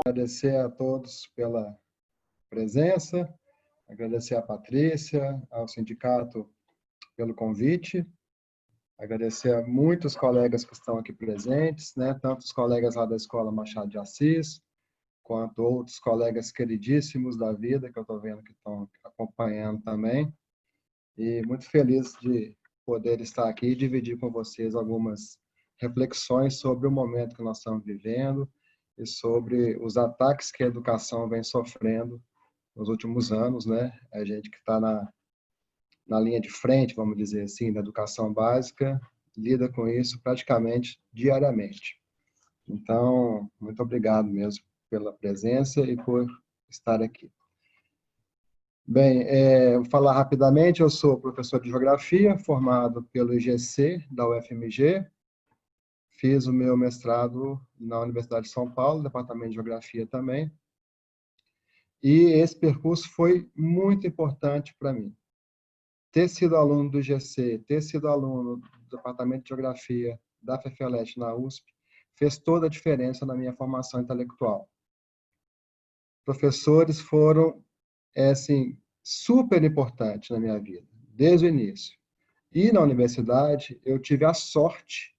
Agradecer a todos pela presença, agradecer a Patrícia, ao sindicato pelo convite, agradecer a muitos colegas que estão aqui presentes, né? Tanto os colegas lá da Escola Machado de Assis, quanto outros colegas queridíssimos da vida, que eu estou vendo que estão acompanhando também. E muito feliz de poder estar aqui e dividir com vocês algumas reflexões sobre o momento que nós estamos vivendo e sobre os ataques que a educação vem sofrendo nos últimos anos, né? A gente que está na linha de frente, vamos dizer assim, da educação básica, lida com isso praticamente diariamente. Então, muito obrigado mesmo pela presença e por estar aqui. Bem, vou falar rapidamente, eu sou professor de Geografia, formado pelo IGC, da UFMG, fiz o meu mestrado na Universidade de São Paulo, Departamento de Geografia também, e esse percurso foi muito importante para mim. Ter sido aluno do IGC, ter sido aluno do Departamento de Geografia da FFLESH na USP, fez toda a diferença na minha formação intelectual. Professores foram, assim, super importantes na minha vida, desde o início. E na universidade, eu tive a sorte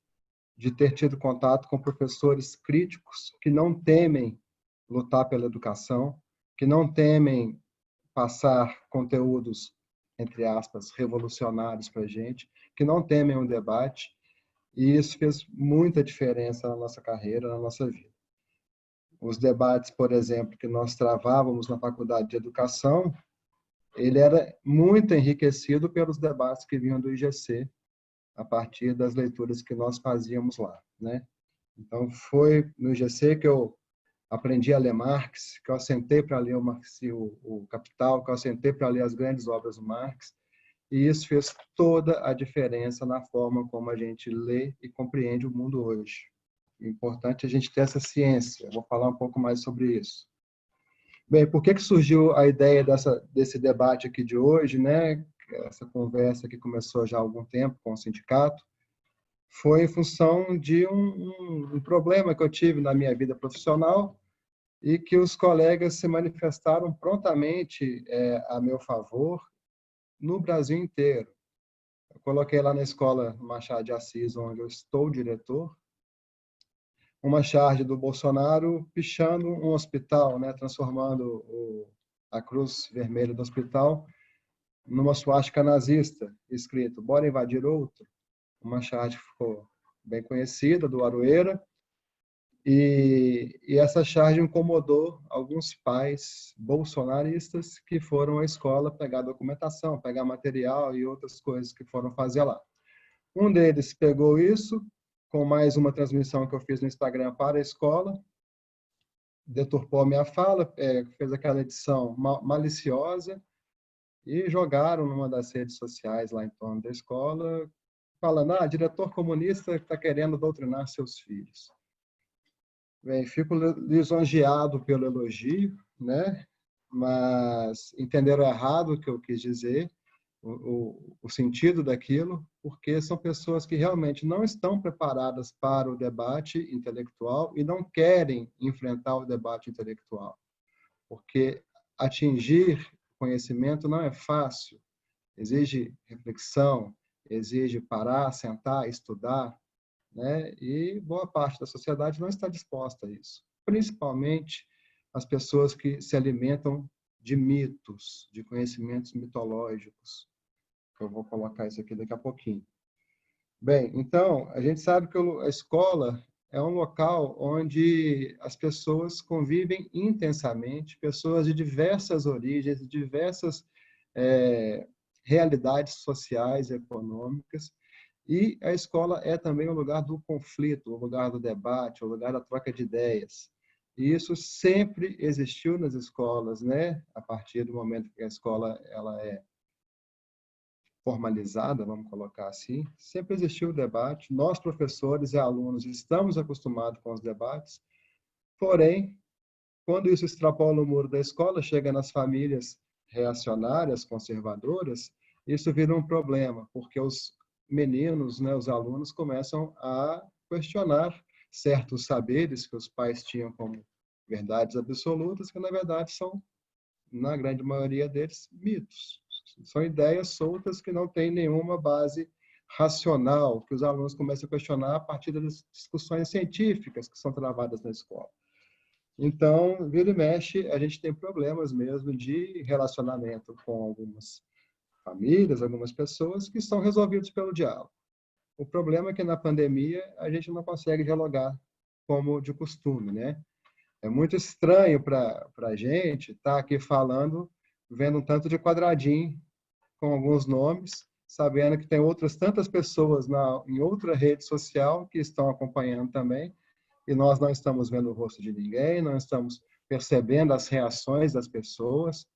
de ter tido contato com professores críticos que não temem lutar pela educação, que não temem passar conteúdos, entre aspas, revolucionários para a gente, que não temem um debate, e isso fez muita diferença na nossa carreira, na nossa vida. Os debates, por exemplo, que nós travávamos na faculdade de educação, ele era muito enriquecido pelos debates que vinham do IGC, a partir das leituras que nós fazíamos lá, né? Então, foi no IGC que eu aprendi a ler Marx, que eu sentei para ler o Capital, que eu sentei para ler as grandes obras do Marx, e isso fez toda a diferença na forma como a gente lê e compreende o mundo hoje. É importante a gente ter essa ciência, eu vou falar um pouco mais sobre isso. Bem, por que surgiu a ideia desse debate aqui de hoje, né? Essa conversa que começou já há algum tempo com o sindicato, foi em função de um problema que eu tive na minha vida profissional e que os colegas se manifestaram prontamente a meu favor no Brasil inteiro. Eu coloquei lá na Escola Machado de Assis, onde eu estou diretor, uma charge do Bolsonaro pichando um hospital, né, transformando a cruz vermelha do hospital numa suástica nazista, escrito "Bora invadir outro", uma charge que ficou bem conhecida, do Aroeira, e essa charge incomodou alguns pais bolsonaristas que foram à escola pegar documentação, pegar material e outras coisas que foram fazer lá. Um deles pegou isso, com mais uma transmissão que eu fiz no Instagram para a escola, deturpou a minha fala, fez aquela edição maliciosa e jogaram numa das redes sociais lá em torno da escola, falando, diretor comunista está querendo doutrinar seus filhos. Bem, fico lisonjeado pelo elogio, né? Mas entenderam errado o que eu quis dizer, o sentido daquilo, porque são pessoas que realmente não estão preparadas para o debate intelectual e não querem enfrentar o debate intelectual, porque atingir conhecimento não é fácil, exige reflexão, exige parar, sentar, estudar, né? E boa parte da sociedade não está disposta a isso, principalmente as pessoas que se alimentam de mitos, de conhecimentos mitológicos. Eu vou colocar isso aqui daqui a pouquinho. Bem, então, a gente sabe que a escola é um local onde as pessoas convivem intensamente, pessoas de diversas origens, de diversas realidades sociais e econômicas, e a escola é também o lugar do conflito, o lugar do debate, o lugar da troca de ideias. E isso sempre existiu nas escolas, né? A partir do momento que a escola ela é formalizada, vamos colocar assim, sempre existiu o debate. Nós, professores e alunos, estamos acostumados com os debates, porém, quando isso extrapola o muro da escola, chega nas famílias reacionárias, conservadoras, isso vira um problema, porque os meninos, né, os alunos, começam a questionar certos saberes que os pais tinham como verdades absolutas que, na verdade, são, na grande maioria deles, mitos. São ideias soltas que não têm nenhuma base racional, que os alunos começam a questionar a partir das discussões científicas que são travadas na escola. Então, vira e mexe, a gente tem problemas mesmo de relacionamento com algumas famílias, algumas pessoas, que são resolvidos pelo diálogo. O problema é que na pandemia a gente não consegue dialogar como de costume, né? É muito estranho para a gente estar aqui falando, vendo um tanto de quadradinho com alguns nomes, sabendo que tem outras tantas pessoas em outra rede social que estão acompanhando também, e nós não estamos vendo o rosto de ninguém, não estamos percebendo as reações das pessoas,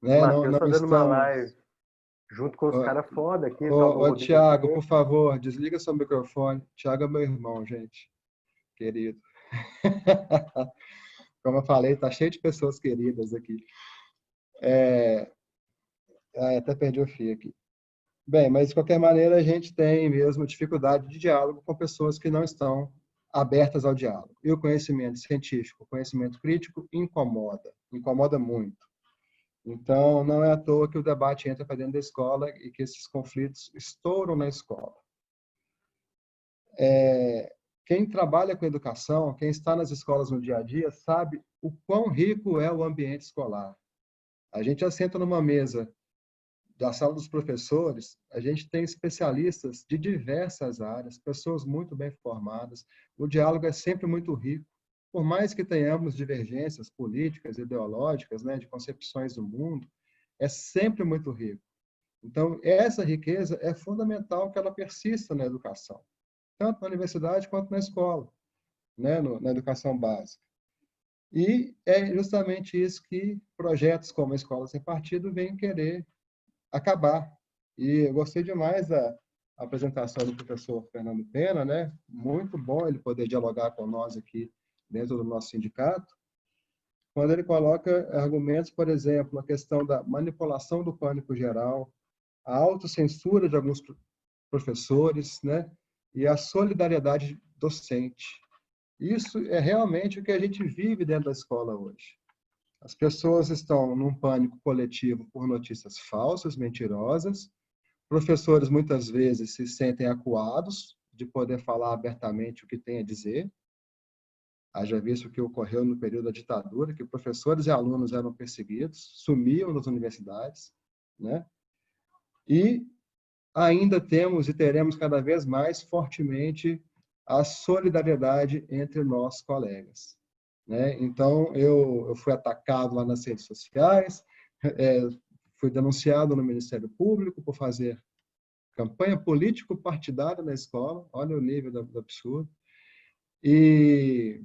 O né? Matheus Não fazendo uma estamos... live junto com os caras foda aqui, Ô, salvou o ô, Rodrigo Tiago, por aqui. favor, desliga seu microfone. Tiago é meu irmão, gente, querido. Como eu falei, tá cheio de pessoas queridas aqui. Até perdi o fio aqui. Bem, mas de qualquer maneira a gente tem mesmo dificuldade de diálogo com pessoas que não estão abertas ao diálogo. E o conhecimento científico, o conhecimento crítico incomoda muito. Então, não é à toa que o debate entra para dentro da escola e que esses conflitos estouram na escola. Quem trabalha com educação, quem está nas escolas no dia a dia, sabe o quão rico é o ambiente escolar. A gente assenta numa mesa da sala dos professores, a gente tem especialistas de diversas áreas, pessoas muito bem formadas. O diálogo é sempre muito rico, por mais que tenhamos divergências políticas, ideológicas, né, de concepções do mundo, é sempre muito rico. Então, essa riqueza é fundamental que ela persista na educação, tanto na universidade quanto na escola, né, na educação básica. E é justamente isso que projetos como a Escola Sem Partido vêm querer acabar. E eu gostei demais da apresentação do professor Fernando Pena, né? Muito bom ele poder dialogar com nós aqui dentro do nosso sindicato, quando ele coloca argumentos, por exemplo, a questão da manipulação do pânico geral, a autocensura de alguns professores, né? E a solidariedade docente. Isso é realmente o que a gente vive dentro da escola hoje. As pessoas estão num pânico coletivo por notícias falsas, mentirosas. Professores muitas vezes se sentem acuados de poder falar abertamente o que tem a dizer. Haja visto o que ocorreu no período da ditadura, que professores e alunos eram perseguidos, sumiam das universidades, né? E ainda temos e teremos cada vez mais fortemente a solidariedade entre nós colegas, né? Então, eu fui atacado lá nas redes sociais, fui denunciado no Ministério Público por fazer campanha político-partidária na escola, olha o nível do absurdo, e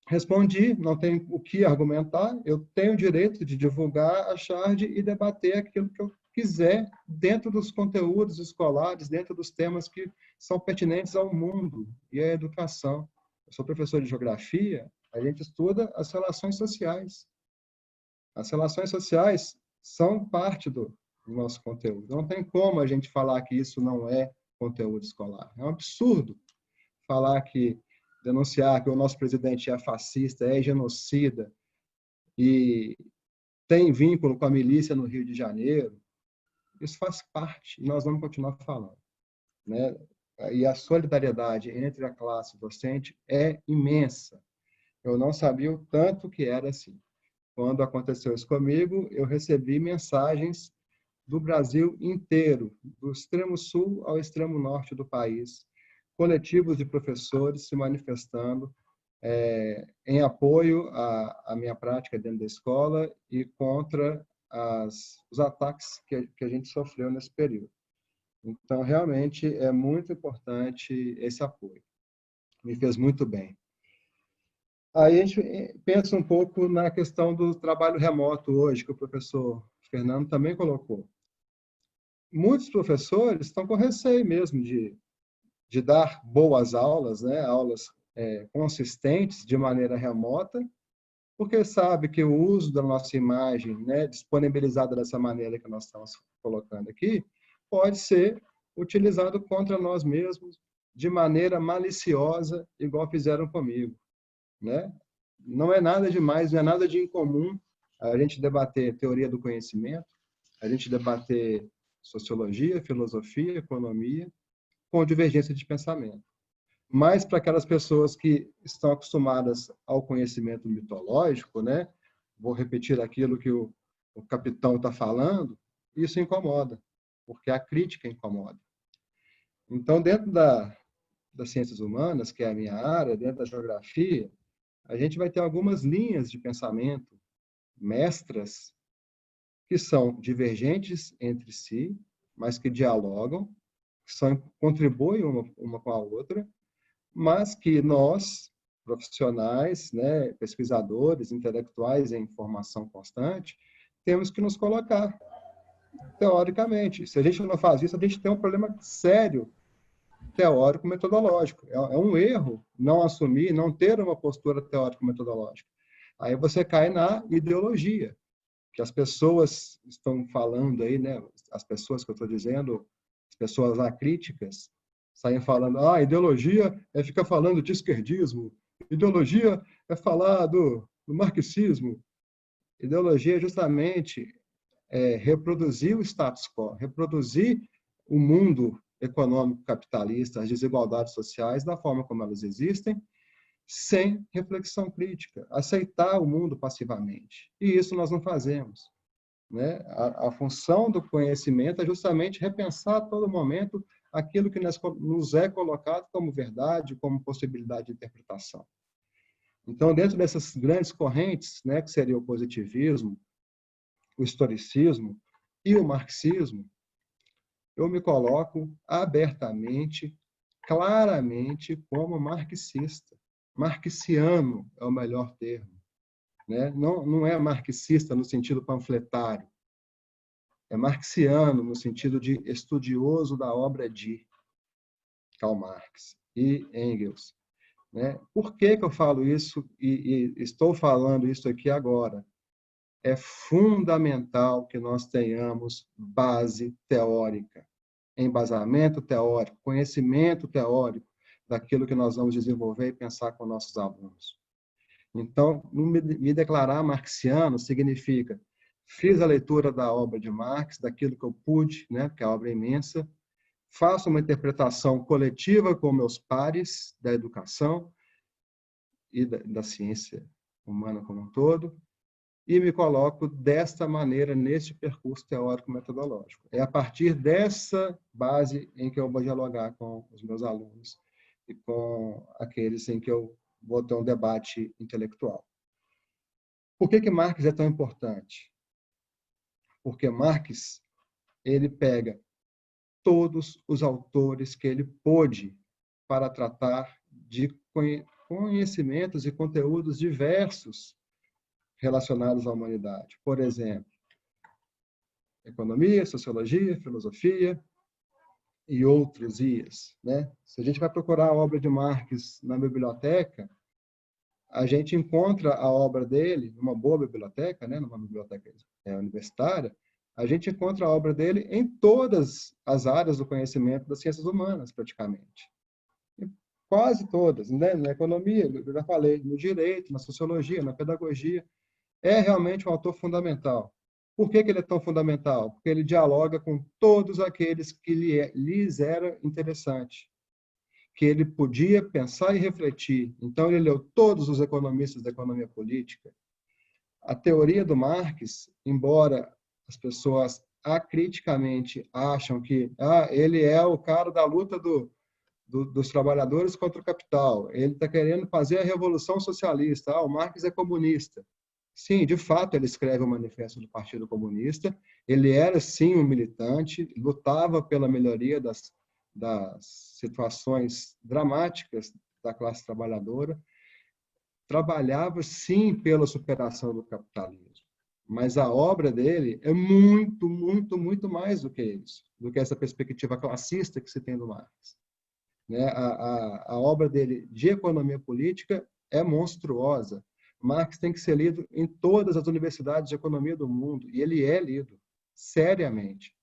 respondi, não tenho o que argumentar, eu tenho o direito de divulgar a charge e debater aquilo que eu quiser dentro dos conteúdos escolares, dentro dos temas que são pertinentes ao mundo e à educação. Eu sou professor de geografia, a gente estuda as relações sociais. As relações sociais são parte do nosso conteúdo. Não tem como a gente falar que isso não é conteúdo escolar. É um absurdo falar que, denunciar que o nosso presidente é fascista, é genocida e tem vínculo com a milícia no Rio de Janeiro. Isso faz parte e nós vamos continuar falando, né? E a solidariedade entre a classe docente é imensa. Eu não sabia o tanto que era assim. Quando aconteceu isso comigo, eu recebi mensagens do Brasil inteiro, do extremo sul ao extremo norte do país, coletivos de professores se manifestando em apoio à minha prática dentro da escola e contra os ataques que a gente sofreu nesse período. Então, realmente, é muito importante esse apoio. Me fez muito bem. Aí a gente pensa um pouco na questão do trabalho remoto hoje, que o professor Fernando também colocou. Muitos professores estão com receio mesmo de dar boas aulas, né? Aulas consistentes de maneira remota, porque sabe que o uso da nossa imagem, né, disponibilizada dessa maneira que nós estamos colocando aqui, pode ser utilizado contra nós mesmos de maneira maliciosa, igual fizeram comigo, né? não é nada demais, não é nada de incomum a gente debater teoria do conhecimento, a gente debater sociologia, filosofia, economia, com divergência de pensamento. Mas para aquelas pessoas que estão acostumadas ao conhecimento mitológico, né? Vou repetir aquilo que o capitão está falando, isso incomoda, porque a crítica incomoda. Então, dentro das ciências humanas, que é a minha área, dentro da geografia, a gente vai ter algumas linhas de pensamento mestras que são divergentes entre si, mas que dialogam, que contribuem uma com a outra, mas que nós, profissionais, né, pesquisadores, intelectuais em formação constante, temos que nos colocar teoricamente. Se a gente não faz isso, a gente tem um problema sério teórico-metodológico. É um erro não assumir, não ter uma postura teórico-metodológica. Aí você cai na ideologia, que as pessoas estão falando aí, né? As pessoas que eu estou dizendo, as pessoas acríticas, saem falando, ideologia é ficar falando de esquerdismo, ideologia é falar do marxismo. Ideologia é justamente reproduzir o status quo, reproduzir o mundo econômico capitalista, as desigualdades sociais da forma como elas existem, sem reflexão crítica, aceitar o mundo passivamente. E isso nós não fazemos. Né? A função do conhecimento é justamente repensar a todo momento aquilo que nos é colocado como verdade, como possibilidade de interpretação. Então, dentro dessas grandes correntes, né, que seria o positivismo, o historicismo e o marxismo, eu me coloco abertamente, claramente como marxista. Marxiano é o melhor termo. Né? Não é marxista no sentido panfletário, é marxiano no sentido de estudioso da obra de Karl Marx e Engels. Né? Por que eu falo isso e estou falando isso aqui agora? É fundamental que nós tenhamos base teórica, embasamento teórico, conhecimento teórico daquilo que nós vamos desenvolver e pensar com nossos alunos. Então, me declarar marxiano significa fiz a leitura da obra de Marx, daquilo que eu pude, né, que a obra é imensa, faço uma interpretação coletiva com meus pares da educação e da ciência humana como um todo, e me coloco desta maneira neste percurso teórico-metodológico. É a partir dessa base em que eu vou dialogar com os meus alunos e com aqueles em que eu vou ter um debate intelectual. Por que Marx é tão importante? Porque Marx, ele pega todos os autores que ele pôde para tratar de conhecimentos e conteúdos diversos relacionados à humanidade. Por exemplo, economia, sociologia, filosofia e outros IAs. Né? Se a gente vai procurar a obra de Marx na biblioteca, a gente encontra a obra dele numa boa biblioteca, né? Numa biblioteca universitária, a gente encontra a obra dele em todas as áreas do conhecimento das ciências humanas, praticamente. Quase todas, né? Na economia, eu já falei, no direito, na sociologia, na pedagogia. É realmente um autor fundamental. Por que ele é tão fundamental? Porque ele dialoga com todos aqueles que lhes era interessante, que ele podia pensar e refletir. Então, ele leu todos os economistas da economia política. A teoria do Marx, embora as pessoas acriticamente acham que ele é o cara da luta dos trabalhadores contra o capital, ele está querendo fazer a revolução socialista, o Marx é comunista. Sim, de fato, ele escreve o manifesto do Partido Comunista, ele era, sim, um militante, lutava pela melhoria das situações dramáticas da classe trabalhadora, trabalhava, sim, pela superação do capitalismo. Mas a obra dele é muito, muito, muito mais do que isso, do que essa perspectiva classista que se tem do Marx. Né? A obra dele de economia política é monstruosa. Marx tem que ser lido em todas as universidades de economia do mundo, e ele é lido seriamente,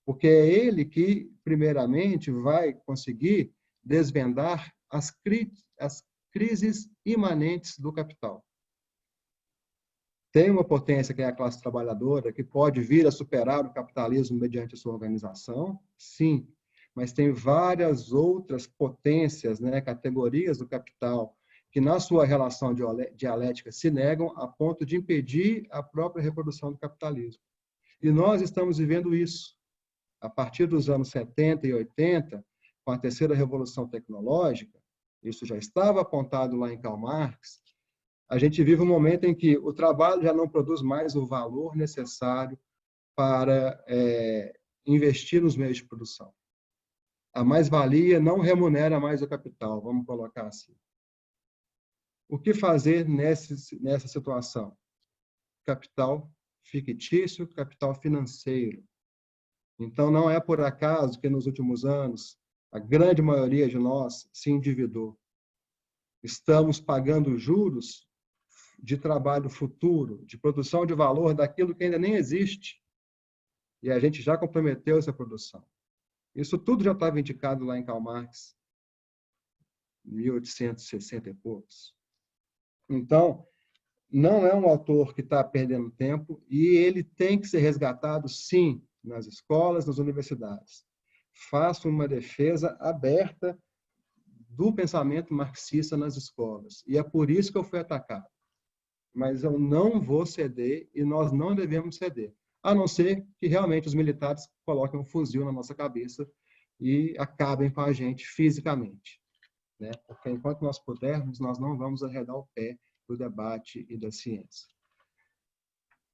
porque é ele que, primeiramente, vai conseguir desvendar as crises imanentes do capital. Tem uma potência, que é a classe trabalhadora, que pode vir a superar o capitalismo mediante a sua organização, sim, mas tem várias outras potências, né, categorias do capital, que na sua relação dialética se negam a ponto de impedir a própria reprodução do capitalismo. E nós estamos vivendo isso. A partir dos anos 70 e 80, com a terceira revolução tecnológica, isso já estava apontado lá em Karl Marx, a gente vive um momento em que o trabalho já não produz mais o valor necessário para investir nos meios de produção. A mais-valia não remunera mais o capital, vamos colocar assim. O que fazer nessa situação? Capital fictício, capital financeiro. Então, não é por acaso que nos últimos anos a grande maioria de nós se endividou. Estamos pagando juros de trabalho futuro, de produção de valor daquilo que ainda nem existe. E a gente já comprometeu essa produção. Isso tudo já estava indicado lá em Karl Marx, 1860 e poucos. Então, não é um autor que está perdendo tempo e ele tem que ser resgatado, sim, nas escolas, nas universidades. Faço uma defesa aberta do pensamento marxista nas escolas. E é por isso que eu fui atacado. Mas eu não vou ceder e nós não devemos ceder. A não ser que realmente os militares coloquem um fuzil na nossa cabeça e acabem com a gente fisicamente, né? Porque enquanto nós pudermos, nós não vamos arredar o pé do debate e da ciência.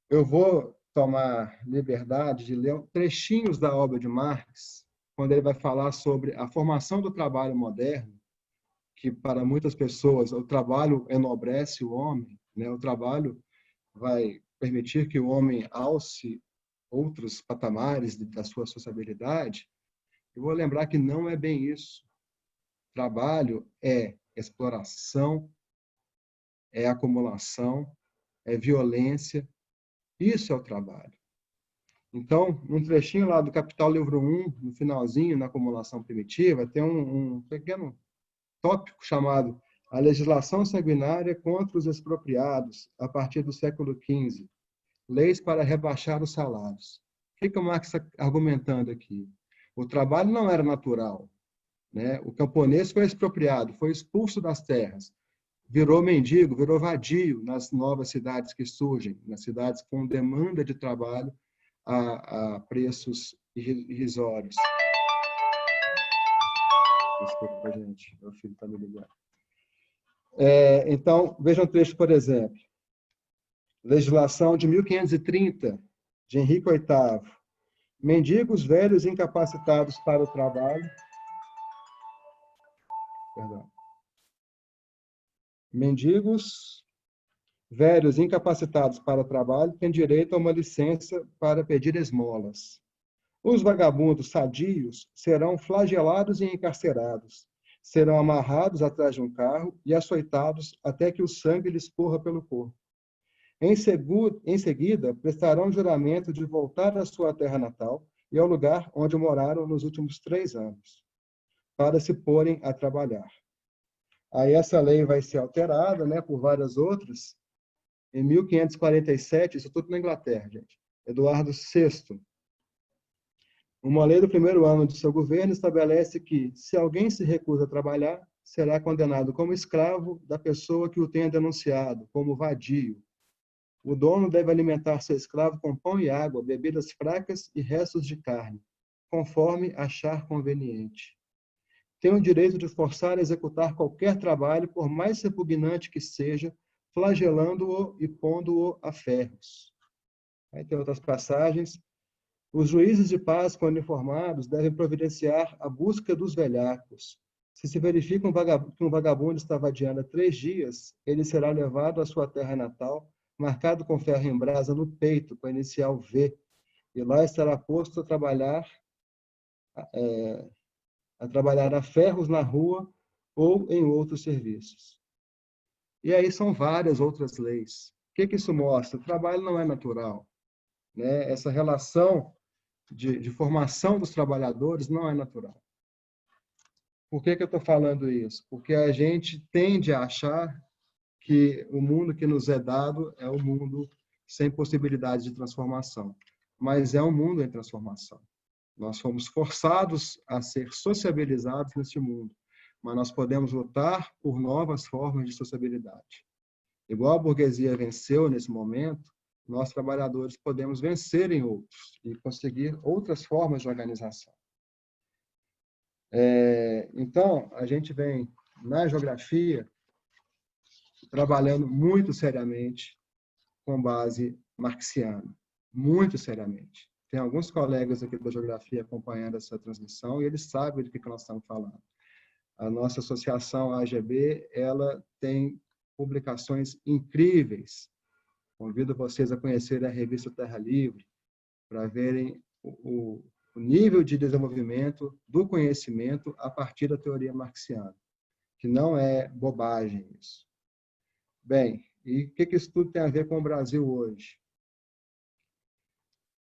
Eu vou tomar liberdade de ler trechinhos da obra de Marx, quando ele vai falar sobre a formação do trabalho moderno, que para muitas pessoas o trabalho enobrece o homem, né? O trabalho vai permitir que o homem alce outros patamares da sua sociabilidade. Eu vou lembrar que não é bem isso. Trabalho é exploração, é acumulação, é violência. Isso é o trabalho. Então, num trechinho lá do Capital, livro 1, no finalzinho, na acumulação primitiva, tem um pequeno tópico chamado A Legislação Sanguinária contra os Expropriados, a partir do século XV. Leis para rebaixar os salários. O que o Marx está argumentando aqui? O trabalho não era natural, né? O camponês foi expropriado, foi expulso das terras, virou mendigo, virou vadio nas novas cidades que surgem, nas cidades com demanda de trabalho a preços irrisórios. Desculpa, gente, meu filho está me ligando. Então, vejam um trecho, por exemplo. Legislação de 1530, de Henrique VIII. Mendigos velhos incapacitados para o trabalho. Perdão. Mendigos velhos incapacitados para o trabalho têm direito a uma licença para pedir esmolas. Os vagabundos sadios serão flagelados e encarcerados. Serão amarrados atrás de um carro e açoitados até que o sangue lhes corra pelo corpo. Em seguida, prestarão juramento de voltar à sua terra natal e ao lugar onde moraram nos últimos 3 anos, para se porem a trabalhar. Aí essa lei vai ser alterada, né, por várias outras. Em 1547, isso tudo na Inglaterra, gente. Eduardo VI, uma lei do primeiro ano de seu governo estabelece que, se alguém se recusa a trabalhar, será condenado como escravo da pessoa que o tenha denunciado, como vadio. O dono deve alimentar seu escravo com pão e água, bebidas fracas e restos de carne, conforme achar conveniente. Tem o direito de forçar a executar qualquer trabalho, por mais repugnante que seja, flagelando-o e pondo-o a ferros. Aí tem outras passagens. Os juízes de paz, quando informados, devem providenciar a busca dos velhacos. Se verifica que um vagabundo está vadiando há 3 dias, ele será levado à sua terra natal, marcado com ferro em brasa no peito, com a inicial V, e lá estará posto a trabalhar a ferros na rua ou em outros serviços. E aí são várias outras leis. O que isso mostra? O trabalho não é natural, né? Essa relação de formação dos trabalhadores não é natural. Por que eu estou falando isso? Porque a gente tende a achar que o mundo que nos é dado é o mundo sem possibilidade de transformação. Mas é um mundo em transformação. Nós fomos forçados a ser sociabilizados neste mundo, mas nós podemos lutar por novas formas de sociabilidade. Igual a burguesia venceu nesse momento, nós, trabalhadores, podemos vencer em outros e conseguir outras formas de organização. Então, a gente vem, na geografia, trabalhando muito seriamente com base marxiana, muito seriamente. Tem alguns colegas aqui da geografia acompanhando essa transmissão e eles sabem do que nós estamos falando. A nossa associação AGB, ela tem publicações incríveis. Convido vocês a conhecerem a revista Terra Livre, para verem o nível de desenvolvimento do conhecimento a partir da teoria marxiana, que não é bobagem isso. Bem, e o que isso tudo tem a ver com o Brasil hoje?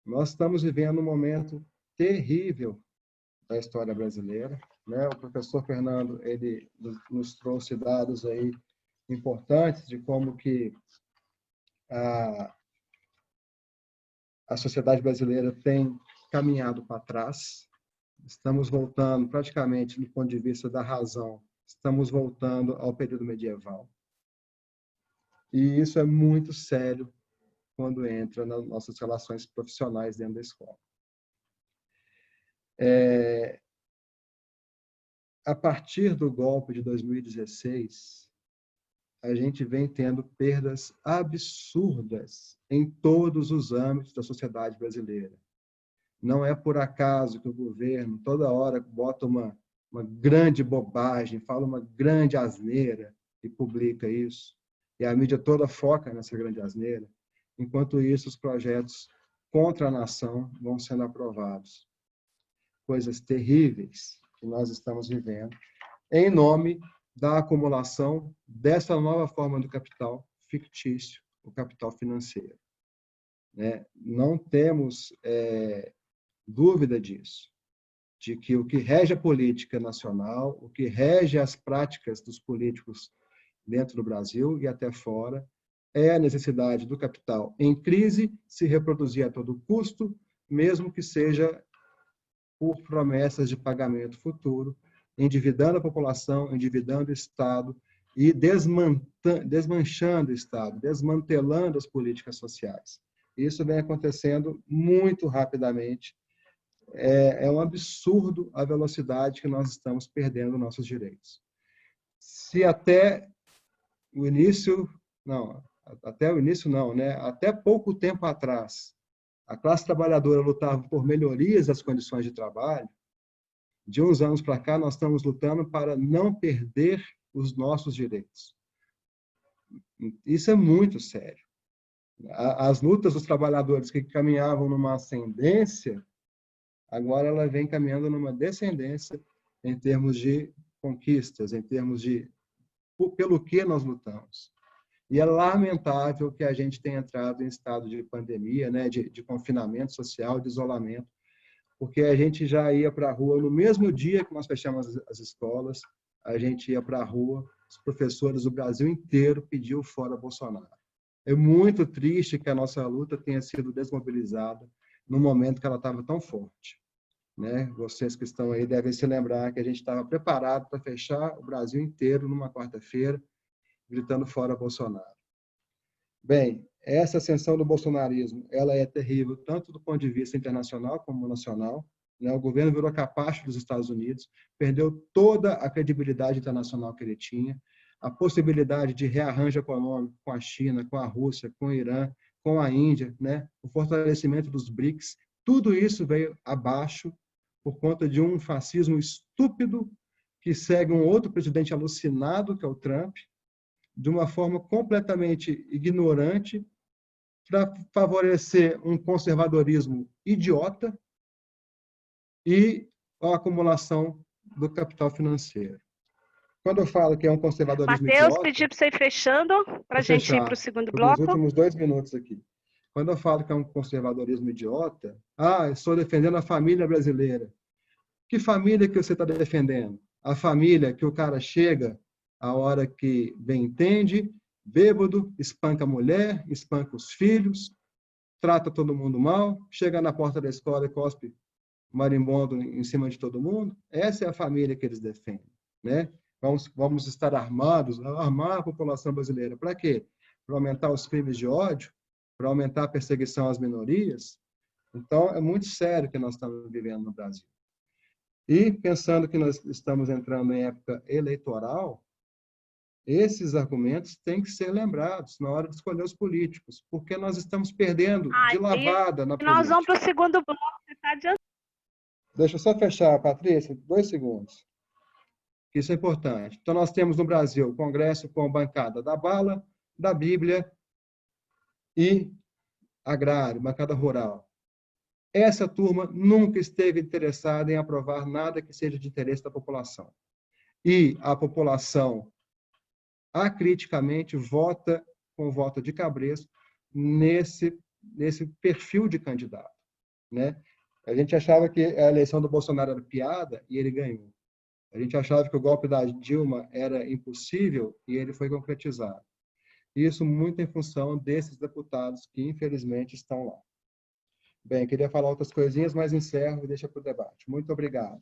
Nós estamos vivendo um momento terrível da história brasileira, né? O professor Fernando, ele nos trouxe dados aí importantes de como que a sociedade brasileira tem caminhado para trás. Estamos voltando, praticamente, do ponto de vista da razão, estamos voltando ao período medieval. E isso é muito sério quando entra nas nossas relações profissionais dentro da escola. A partir do golpe de 2016, a gente vem tendo perdas absurdas em todos os âmbitos da sociedade brasileira. Não é por acaso que o governo toda hora bota uma grande bobagem, fala uma grande asneira e publica isso. E a mídia toda foca nessa grande asneira. Enquanto isso, os projetos contra a nação vão sendo aprovados. Coisas terríveis que nós estamos vivendo, em nome da acumulação dessa nova forma do capital fictício, o capital financeiro. Não temos dúvida disso, de que o que rege a política nacional, o que rege as práticas dos políticos dentro do Brasil e até fora, é a necessidade do capital em crise se reproduzir a todo custo, mesmo que seja por promessas de pagamento futuro, endividando a população, endividando o Estado e desmanchando o Estado, desmantelando as políticas sociais. Isso vem acontecendo muito rapidamente. É um absurdo a velocidade que nós estamos perdendo nossos direitos. Se até o início, até pouco tempo atrás, a classe trabalhadora lutava por melhorias das condições de trabalho, de uns anos para cá, nós estamos lutando para não perder os nossos direitos. Isso é muito sério. As lutas dos trabalhadores que caminhavam numa ascendência, agora ela vem caminhando numa descendência em termos de conquistas, em termos de pelo que nós lutamos. E é lamentável que a gente tenha entrado em estado de pandemia, de confinamento social, de isolamento, porque a gente já ia para a rua no mesmo dia que nós fechamos as escolas, a gente ia para a rua, os professores do Brasil inteiro pediam fora Bolsonaro. É muito triste que a nossa luta tenha sido desmobilizada no momento que ela estava tão forte. Vocês que estão aí devem se lembrar que a gente estava preparado para fechar o Brasil inteiro numa quarta-feira, gritando fora Bolsonaro. Bem, essa ascensão do bolsonarismo, ela é terrível, tanto do ponto de vista internacional como nacional. O governo virou capacho dos Estados Unidos, perdeu toda a credibilidade internacional que ele tinha, a possibilidade de rearranjo econômico com a China, com a Rússia, com o Irã, com a Índia, o fortalecimento dos BRICS, tudo isso veio abaixo por conta de um fascismo estúpido que segue um outro presidente alucinado, que é o Trump, de uma forma completamente ignorante para favorecer um conservadorismo idiota e a acumulação do capital financeiro. Quando eu falo que é um conservadorismo idiota... Matheus, pedi para você ir fechando, para a gente ir para o segundo bloco. Nos últimos 2 minutos aqui. Quando eu falo que é um conservadorismo idiota, eu estou defendendo a família brasileira. Que família que você está defendendo? A família que o cara chega a hora que bem entende, bêbado, espanca a mulher, espanca os filhos, trata todo mundo mal, chega na porta da escola e cospe marimbondo em cima de todo mundo. Essa é a família que eles defendem, né? Vamos estar armados, armar a população brasileira. Para quê? Para aumentar os crimes de ódio, para aumentar a perseguição às minorias. Então, é muito sério o que nós estamos vivendo no Brasil. E, pensando que nós estamos entrando em época eleitoral, esses argumentos têm que ser lembrados na hora de escolher os políticos, porque nós estamos perdendo de lavada na política. Nós vamos para o segundo bloco, você está adiantando. Deixa eu só fechar, Patrícia, 2 segundos. Isso é importante. Então, nós temos no Brasil o Congresso com a bancada da bala, da Bíblia e agrário, bancada rural. Essa turma nunca esteve interessada em aprovar nada que seja de interesse da população. E a população, acriticamente, vota com voto de cabresto nesse perfil de candidato, né? A gente achava que a eleição do Bolsonaro era piada e ele ganhou. A gente achava que o golpe da Dilma era impossível e ele foi concretizado. Isso muito em função desses deputados que, infelizmente, estão lá. Bem, queria falar outras coisinhas, mas encerro e deixo para o debate. Muito obrigado.